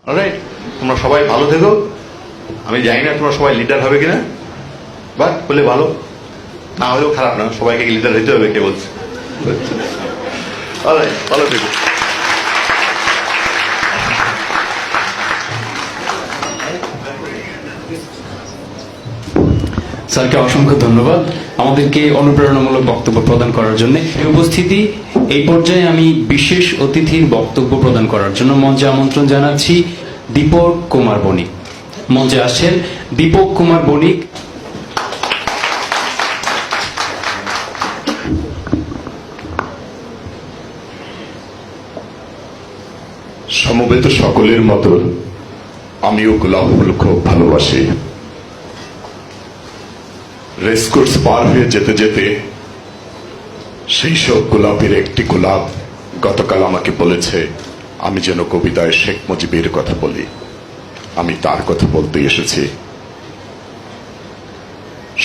Alright, তোমরা সবাই ভালো থেকো। আমি জানি না তোমরা সবাই লিডার হবে কিনা, বাট বলে ভালো, না হলেও খারাপ না, সবাইকে লিডার হইতে হবে, কে বলছে? অলরাইট, ভালো থেকো। স্যারকে অসংখ্য ধন্যবাদ আমাদেরকে অনুপ্রেরণামূলক বক্তব্য প্রদান করার জন্য। উপস্থিতি, এই পর্যায়ে আমি বিশেষ অতিথির বক্তব্য প্রদান করার জন্য মঞ্চে আমন্ত্রণ জানাচ্ছি দীপক কুমার বণিক। মঞ্চে আসছেন দীপক কুমার বণিক। সমবেত সকলের মতো আমিও গোলাপ ফুল খুব ভালোবাসি। রেসকোর্স পার হয়ে যেতে যেতে সেই সব গোলাপের একটি গোলাপ গতকাল আমাকে বলেছে আমি যেন কবিতায় শেখ মুজিবের কথা বলি। আমি তার কথা বলতে এসেছি।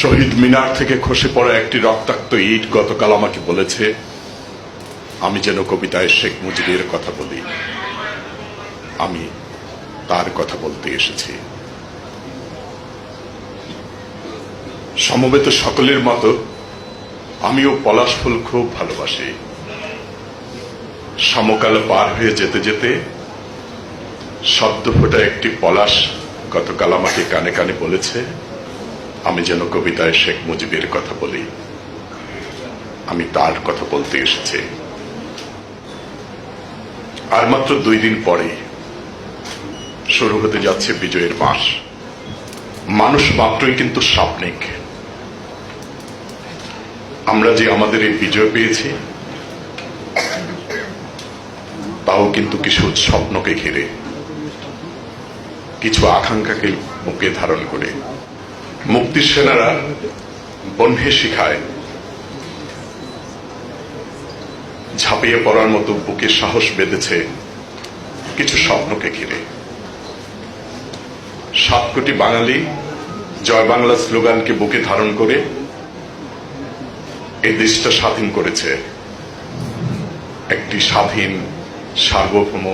শহীদ মিনার থেকে খসে পড়া একটি রক্তাক্ত ইট গতকাল আমাকে বলেছে আমি যেন কবিতায় শেখ মুজিবের কথা বলি। আমি তার কথা বলতে এসেছি। সমবেত সকলের মতো আমিও পলাশ ফুল খুব ভালোবাসি। সমকাল পার হয়ে যেতে যেতে সদ্য ফোটা একটি পলাশ গতকাল আমাকে কানে কানে বলেছে আমি যেন কবিতায় শেখ মুজিবের কথা বলি। আমি তার কথা বলতে এসেছি। আর মাত্র 2 দিন পরে শুরু হতে যাচ্ছে বিজয়ের মাস। মানুষ মাত্রই কিন্তু স্বপ্নিক। আমরা যে আমাদের এই বিজয় পেয়েছি তাও কিন্তু কিছু স্বপ্নকে ঘিরে, কিছু আকাঙ্ক্ষাকে বুকে ধারণ করে। মুক্তির সেনারা বহ্নে শিখায় ঝাঁপিয়ে পড়ার মতো বুকে সাহস বেঁধেছে কিছু স্বপ্নকে ঘিরে। 7 কোটি বাঙালি জয় বাংলা স্লোগানকে বুকে ধারণ করে এই দেশটা স্বাধীন করেছে। একটি স্বাধীন, সার্বভৌম,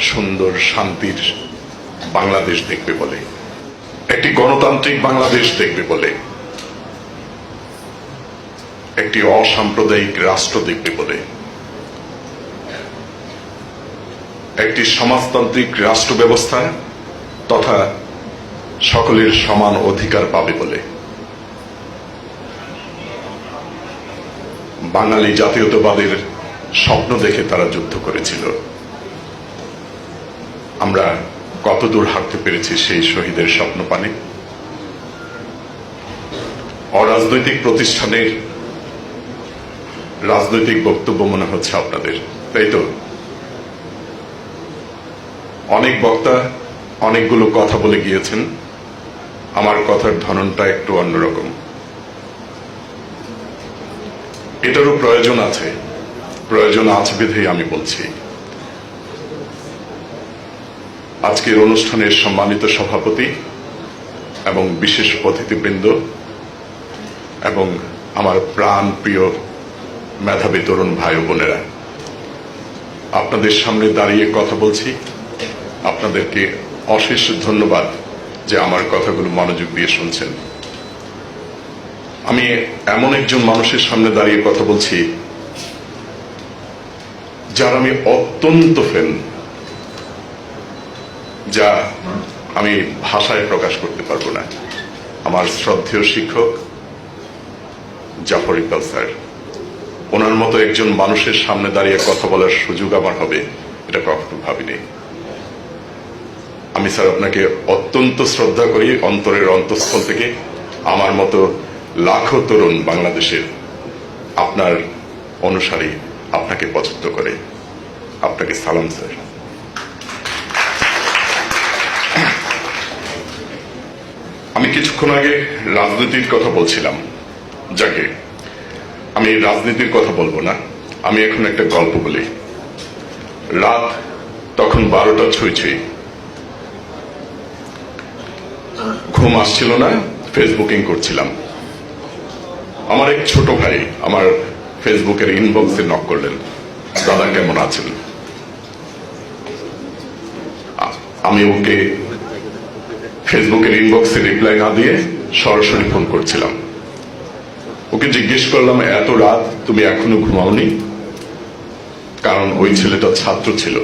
সুন্দর, শান্তির বাংলাদেশ দেখবে বলে, একটি গণতান্ত্রিক বাংলাদেশ দেখবে বলে, একটি অসাম্প্রদায়িক রাষ্ট্র দেখবে বলে, একটি সমাজতান্ত্রিক রাষ্ট্র ব্যবস্থা তথা সকলের সমান অধিকার পাবে বলে। বাঙালি জাতীয়তাবাদের স্বপ্ন দেখে তারা যুদ্ধ করেছিল। আমরা কতদূর হাঁটতে পেরেছি সেই শহীদের স্বপ্ন পানে? অরাজনৈতিক প্রতিষ্ঠানের রাজনৈতিক বক্তব্য মনে হচ্ছে আপনাদের, তাই তো? অনেক বক্তা অনেকগুলো কথা বলে গিয়েছেন। আমার কথার ধরনটা একটু অন্যরকম। এটারও প্রয়োজন আছে, প্রয়োজন আছে বিধেই আমি বলছি। আজকের অনুষ্ঠানের সম্মানিত সভাপতি এবং বিশেষ অতিথিবৃন্দ এবং আমার প্রাণ প্রিয় মেধাবী তরুণ ভাই ও বোনেরা, আপনাদের সামনে দাঁড়িয়ে কথা বলছি। আপনাদেরকে অশেষ ধন্যবাদ যে আমার কথাগুলো মনোযোগ দিয়ে শুনছেন। আমি এমন একজন মানুষের সামনে দাঁড়িয়ে কথা বলছি যার আমি অত্যন্ত ফ্যান, যা আমি ভাষায় প্রকাশ করতে পারবো না। আমার শ্রদ্ধেয় শিক্ষক জাফর ইকবাল স্যার, ওনার মতো একজন মানুষের সামনে দাঁড়িয়ে কথা বলার সুযোগ আমার হবে এটা কখনো ভাবিনি। আমি স্যার আপনাকে অত্যন্ত শ্রদ্ধা করি অন্তরের অন্তঃস্থল থেকে। আমার মতো লাখো তরুণ বাংলাদেশের আপনার অনুসারী আপনাকে পছন্দ করে। আপনাকে সালাম স্যার। আমি কিছুক্ষণ আগে রাজনীতির কথা বলছিলাম, যাকে আমি রাজনীতির কথা বলবো না। আমি এখন একটা গল্প বলি। রাত তখন 12টা ছুঁই ছুঁই, ঘুম আসছিল না, ফেসবুকিং করছিলাম। আমার এক ছোট ভাই আমার ফেসবুকের ইনবক্সে নক করলেন, দাদা কেমন আছেন? আমি ওকে ফেসবুকের ইনবক্সে রিপ্লাই না দিয়ে সরাসরি ফোন করছিলাম। ওকে জিজ্ঞেস করলাম, এত রাত তুমি এখনো ঘুমাওনি? কারণ ওই ছেলেটা ছাত্র ছিল।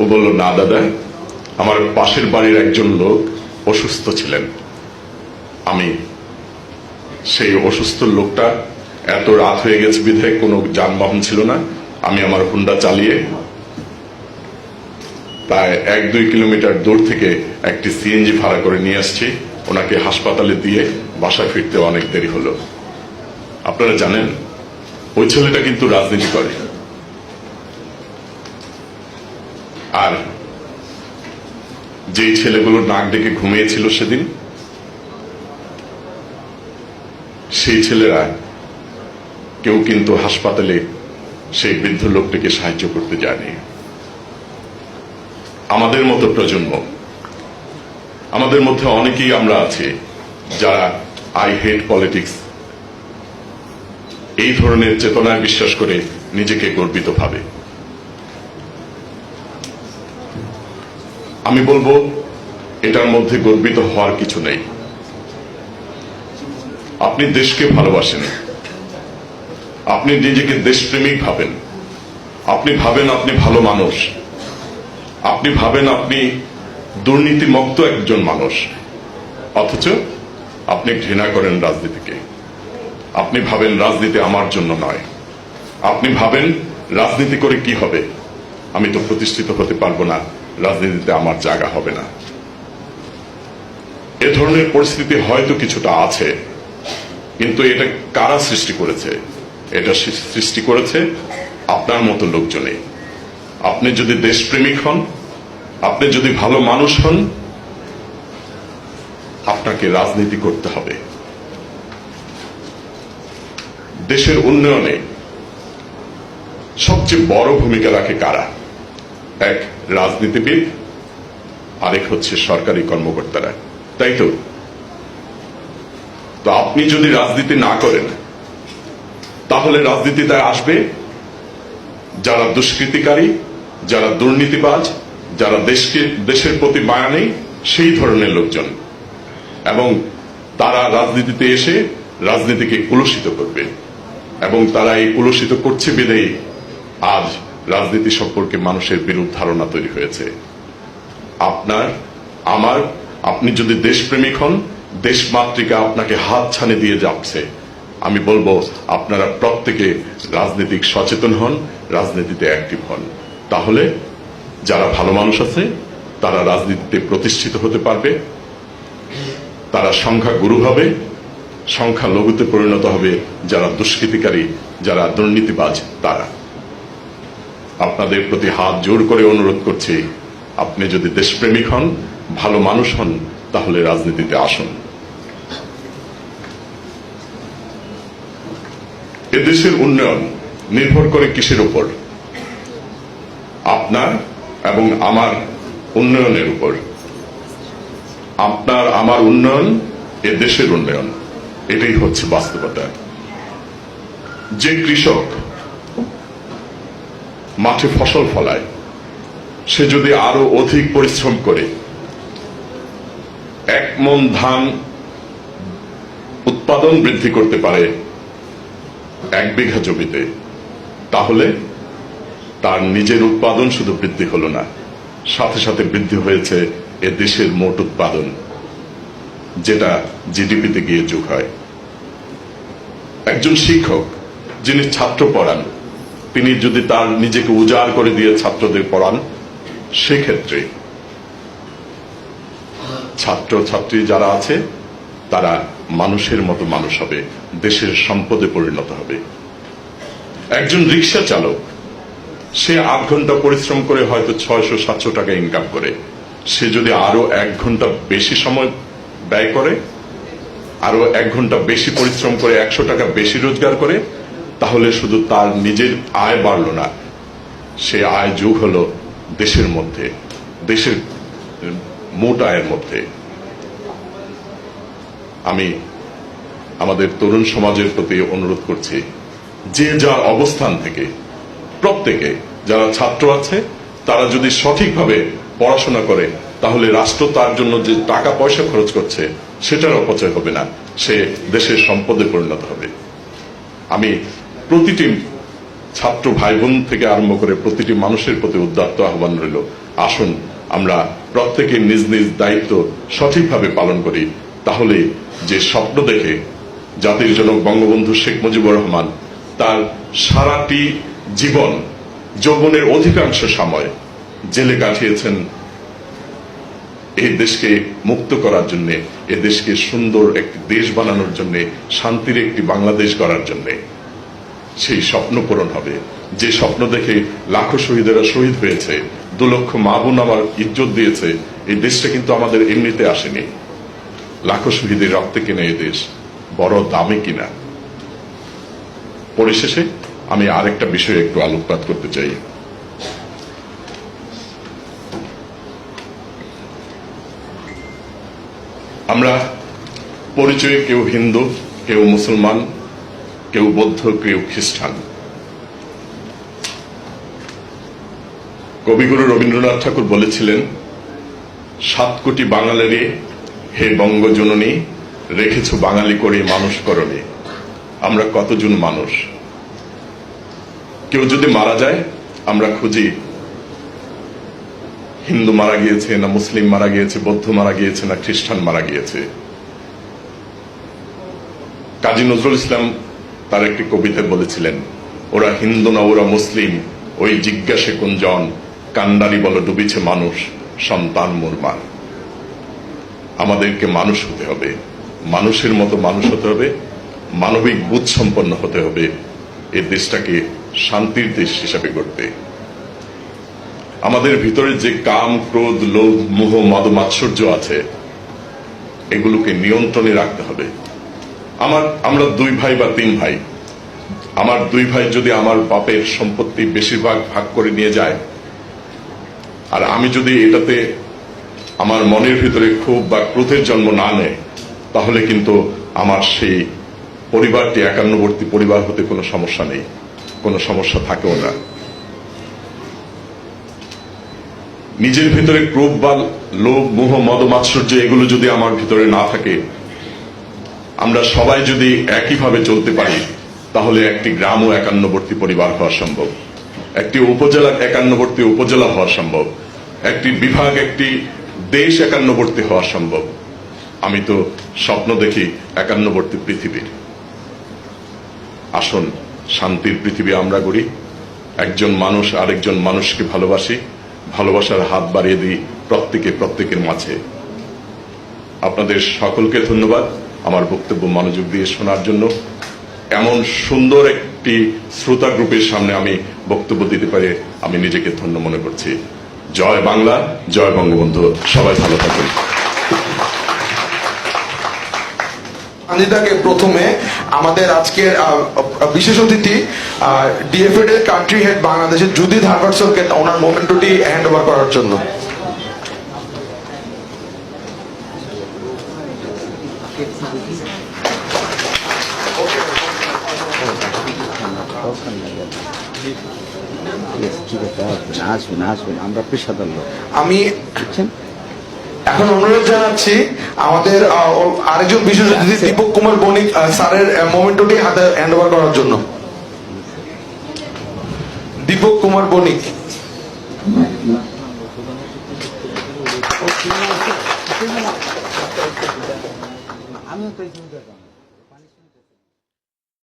ও বলল, না দাদা, আমার পাশের বাড়ির একজন লোক অসুস্থ ছিলেন, আমি সেই অসুস্থ লোকটা, এত রাত হয়ে গেছে বিধায় কোনো যানবাহন ছিল না, আমি আমার হুন্ডা চালিয়ে প্রায় 1-2 কিলোমিটার দূর থেকে একটি সিএনজি ভাড়া করে নিয়ে আসছি, ওনাকে হাসপাতালে দিয়ে বাসায় ফিরতে অনেক দেরি হলো। আপনারা জানেন ওই ছেলেটা কিন্তু রাজনীতি করে। আর যেই ছেলেগুলো নাক ডেকে ঘুমিয়েছিল সেদিন, সেই ছেলেরা কেউ কিন্তু হাসপাতালে সেই বৃদ্ধ লোকটিকে সাহায্য করতে যায়নি। আমাদের মতো প্রজন্ম, আমাদের মধ্যে অনেকেই আমরা আছি যারা আই হেট পলিটিক্স এই ধরনের চেতনায় বিশ্বাস করে নিজেকে গর্বিত ভাবে। আমি বলবো এটার মধ্যে গর্বিত হওয়ার কিছু নেই। আপনি দেশকে ভালোবাসেন, আপনি নিজেকে দেশপ্রেমিক ভাবেন, আপনি ভাবেন আপনি ভালো মানুষ, আপনি ভাবেন আপনি দুর্নীতিমুক্ত একজন মানুষ, অথচ আপনি ঘৃণা করেন রাজনীতিকে। আপনি ভাবেন রাজনীতি আমার জন্য নয়, আপনি ভাবেন রাজনীতি করে কি হবে, আমি তো প্রতিষ্ঠিত হতে পারবো না, রাজনীতিতে আমার জায়গা হবে না। এ ধরনের পরিস্থিতি হয়তো কিছুটা আছে, কিন্তু এটা কারা সৃষ্টি করেছে? এটা সৃষ্টি করেছে আপনার মতো লোকজনে। আপনি যদি দেশপ্রেমিক হন, আপনি যদি ভালো মানুষ হন, আপনাকে রাজনীতি করতে হবে। দেশের উন্নয়নে সবচেয়ে বড় ভূমিকা রাখে কারা? এক রাজনীতিবিদ, আরেক হচ্ছে সরকারি কর্মকর্তারা, তাই তো? তো আপনি যদি রাজনীতি না করেন, তাহলে রাজনীতিতে আসবে যারা দুষ্কৃতিকারী, যারা দুর্নীতিবাজ, যারা দেশের প্রতি মায়া নেই, সেই ধরনের লোকজন, এবং তারা রাজনীতিতে এসে রাজনীতিকে কলুষিত করবে, এবং তারা এই কলুষিত করছে বিধায় আজ রাজনীতি সম্পর্কে মানুষের বিরূপ ধারণা তৈরি হয়েছে। আপনার আমার, আপনি যদি দেশপ্রেমিক হন, দেশমাতৃকা আপনাকে হাত ছানি দিয়ে যাচ্ছে, আমি বলবো আপনারা প্রত্যেকে রাজনৈতিক সচেতন হন, রাজনীতিতে অ্যাক্টিভ হন। তাহলে যারা ভালো মানুষ আছে তারা রাজনীতিতে প্রতিষ্ঠিত হতে পারবে, তারা সংখ্যা গুরু হবে, সংখ্যা লঘুতে পরিণত হবে যারা দুষ্কৃতিকারী, যারা দুর্নীতিবাজ তারা। আপনাদের প্রতি হাত জোর করে অনুরোধ করছি, আপনি যদি দেশপ্রেমিক হন, ভালো মানুষ হন, তাহলে রাজনীতিতে আসুন। এদেশের উন্নয়ন নির্ভর করে কিসের উপর? আপনার এবং আমার উন্নয়নের উপর। আপনার আমার উন্নয়ন এ দেশের উন্নয়ন, এটাই হচ্ছে বাস্তবতা। যে কৃষক মাঠে ফসল ফলায়, সে যদি আরো অধিক পরিশ্রম করে 1 মণ ধান উৎপাদন বৃদ্ধি করতে পারে 1 বিঘা জমিতে, তাহলে তার নিজের উৎপাদন শুধু বৃদ্ধি হলো না, সাথে সাথে বৃদ্ধি হয়েছে এ দেশের মোট উৎপাদন, যেটা জিডিপিতে গিয়ে যোগ হয়। একজন শিক্ষক যিনি ছাত্র পড়ান, তিনি যদি তার নিজেকে উজাড় করে দিয়ে ছাত্রদের পড়ান, সেক্ষেত্রে ছাত্র ছাত্রী যারা আছে তারা মানুষের মতো মানুষ হবে, দেশের সম্পদে পরিণত হবে। একজন রিক্সা চালক, সে 8 ঘন্টা পরিশ্রম করে হয়তো 600-700 টাকা ইনকাম করে, সে যদি আরো 1 ঘন্টা বেশি সময় ব্যয় করে, আরো 1 ঘন্টা বেশি পরিশ্রম করে 100 টাকা বেশি রোজগার করে, তাহলে শুধু তার নিজের আয় বাড়ল না, সে আয় যোগ হলো দেশের মধ্যে, দেশের মোট আয়ের মধ্যে। আমি আমাদের তরুণ সমাজের প্রতি অনুরোধ করছি, যে যার অবস্থান থেকে প্রত্যেকে, যারা ছাত্র আছে তারা যদি সঠিকভাবে পড়াশোনা করে, তাহলে রাষ্ট্র তার জন্য যে টাকা পয়সা খরচ করছে সেটার অপচয় হবে না, সে দেশের সম্পদে পরিণত হবে। আমি প্রতিটি ছাত্র ভাই বোন থেকে আরম্ভ করে প্রতিটি মানুষের প্রতি উদাত্ত আহ্বান রইল, আসুন আমরা প্রত্যেকে নিজ নিজ দায়িত্ব সঠিকভাবে পালন করি। তাহলে যে স্বপ্ন দেখে জাতির জনক বঙ্গবন্ধু শেখ মুজিবুর রহমান তার সারাটি জীবন, যৌবনের অধিকাংশ সময় জেলে কাটিয়েছেন এই দেশকে মুক্ত করার জন্য, এ দেশকে সুন্দর একটি দেশ বানানোর জন্য, শান্তির একটি বাংলাদেশ গড়ার জন্য, সেই স্বপ্ন পূরণ হবে। যে স্বপ্ন দেখে লাখো শহীদেরা শহীদ হয়েছে, 2 লক্ষ মা বোন আমার ইজ্জত দিয়েছে, এই দেশটা কিন্তু আমাদের এমনিতে আসেনি, লাখো শহীদের রক্তে কিনা এই দেশ, বড় দামে কিনা। পরিশেষে আমি আরেকটা বিষয়ে একটু আলোকপাত করতে চাই। আমরা পরিচয়ে কেউ হিন্দু, কেউ মুসলমান, কেউ বৌদ্ধ, কেউ খ্রিস্টান। কবিগুরু রবীন্দ্রনাথ ঠাকুর বলেছিলেন, 7 কোটি বাঙালিরে হে বঙ্গজননী, রেখেছ বাঙালি করে মানুষ করণে। আমরা কতজন মানুষ? কেউ যদি মারা যায় আমরা খুঁজি হিন্দু মারা গিয়েছে না মুসলিম মারা গিয়েছে, বৌদ্ধ মারা গিয়েছে না খ্রিস্টান মারা গিয়েছে। কাজী নজরুল ইসলাম তার একটি কবিতায় বলেছিলেন, ওরা হিন্দু না ওরা মুসলিম, ওই জিজ্ঞাসে কুঞ্জন, কান্ডারি বল ডুবিছে মানুষ, সন্তান মুরমার। আমাদেরকে মানুষ হতে হবে, মানুষের মতো মানুষ হতে হবে, মানবিক বোধ সম্পন্ন হতে হবে, এই দেশটাকে শান্তির দেশ হিসাবে গড়তে। আমাদের ভিতরে যে কাম, ক্রোধ, লোভ, মোহ, মদ, মাৎসর্য আছে, এগুলোকে নিয়ন্ত্রণে রাখতে হবে। আমরা 2 ভাই বা 3 ভাই, আমার 2 ভাই যদি আমার বাপের সম্পত্তি বেশিরভাগ ভাগ করে নিয়ে যায়, আর আমি যদি এটাতে আমার মনের ভিতরে ক্ষোভ বা ক্রোধের জন্ম না নেয়, তাহলে কিন্তু আমার সেই পরিবারটি একান্নবর্তী পরিবার হতে কোনো সমস্যা নেই, কোনো সমস্যা থাকেও না। নিজের ভিতরে ক্রোধ বা লোভ, মোহ, মদ, মাৎসর্য এগুলো যদি আমার ভিতরে না থাকে, আমরা সবাই যদি একইভাবে চলতে পারি, তাহলে একটি গ্রামও একান্নবর্তী পরিবার হওয়া সম্ভব, একটি উপজেলা একান্নবর্তী উপজেলা হওয়া সম্ভব, একটি বিভাগ, একটি দেশ একান্নবর্তী হওয়া সম্ভব। আমি তো স্বপ্ন দেখি একান্নবর্তী পৃথিবীর। আসুন শান্তির পৃথিবী আমরা গড়ি, একজন মানুষ আরেকজন মানুষকে ভালোবাসি, ভালোবাসার হাত বাড়িয়ে দিই প্রত্যেকের মাঝে। আপনাদের সকলকে ধন্যবাদ আমার বক্তব্য মনোযোগ দিয়ে শোনার জন্য। এমন সুন্দর একটি শ্রোতা গ্রুপের সামনে আমি বক্তব্য দিতে পারে আমি নিজেকে ধন্য মনে করছি। জয় বাংলা, জয় বঙ্গবন্ধু। সবাই ভালো থাকুন। সঞ্জিতাকে প্রথমে আমাদের আজকের বিশেষ অতিথি ডিএফএড এর কান্ট্রি হেড বাংলাদেশের জুদি ধারবার্সকে ওনার মোমেন্টটি হ্যান্ড ওভার করার জন্য। আসবেন আমরা পেশাদার লোক। আমি এখন অনুরোধ জানাচ্ছি আমাদের আরেকজন বিশেষ অতিথি দীপক কুমার বণিক স্যারের মোমেন্টটি হাতে হ্যান্ড ওভার করার জন্য। দীপক কুমার বণিক। আমিও তো